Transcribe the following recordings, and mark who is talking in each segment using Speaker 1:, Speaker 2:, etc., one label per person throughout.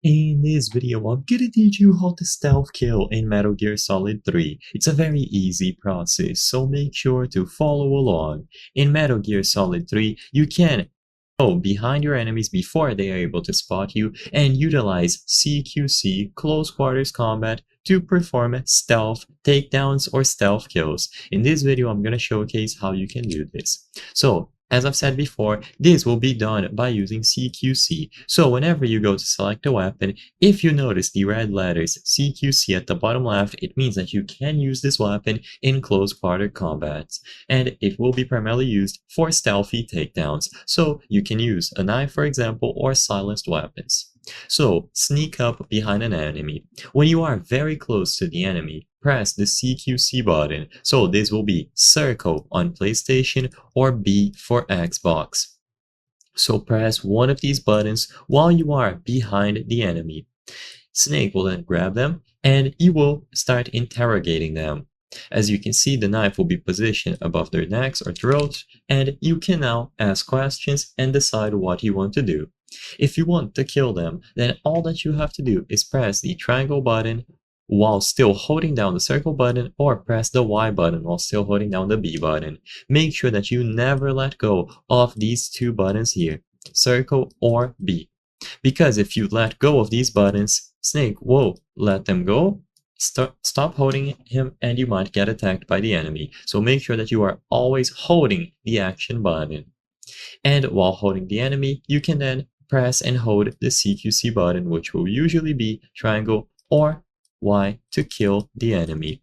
Speaker 1: In this video, I'm gonna teach you how to stealth kill in Metal Gear Solid 3. It's a very easy process, so make sure to follow along. In Metal Gear Solid 3, you can go behind your enemies before they are able to spot you and utilize CQC, Close Quarters Combat, to perform stealth takedowns or stealth kills. In this video, I'm gonna showcase how you can do this. So, as I've said before, this will be done by using CQC. So whenever you go to select a weapon, if you notice the red letters CQC at the bottom left, it means that you can use this weapon in close quarter combat. And it will be primarily used for stealthy takedowns. So you can use a knife, for example, or silenced weapons. So sneak up behind an enemy. When you are very close to the enemy, press the CQC button. So this will be circle on PlayStation or B for Xbox. So press one of these buttons while you are behind the enemy. Snake will then grab them and you will start interrogating them. As you can see, the knife will be positioned above their necks or throats, and you can now ask questions and decide what you want to do. If you want to kill them, then all that you have to do is press the triangle button while still holding down the circle button, or press the Y button while still holding down the B button. Make sure that you never let go of these two buttons here, circle or B. Because if you let go of these buttons, Snake will let them go, stop holding him, and you might get attacked by the enemy. So make sure that you are always holding the action button. And while holding the enemy, you can then press and hold the CQC button, which will usually be triangle or Y, to kill the enemy.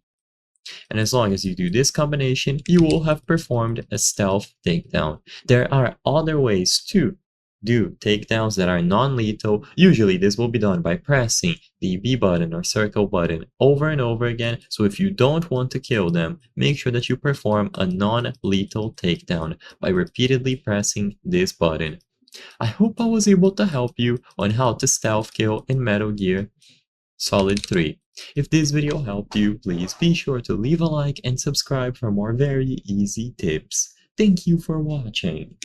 Speaker 1: And as long as you do this combination, you will have performed a stealth takedown. There are other ways to do takedowns that are non-lethal. Usually this will be done by pressing the B button or circle button over and over again. So if you don't want to kill them, make sure that you perform a non-lethal takedown by repeatedly pressing this button. I hope I was able to help you on how to stealth kill in Metal Gear Solid 3. If this video helped you, please be sure to leave a like and subscribe for more very easy tips. Thank you for watching.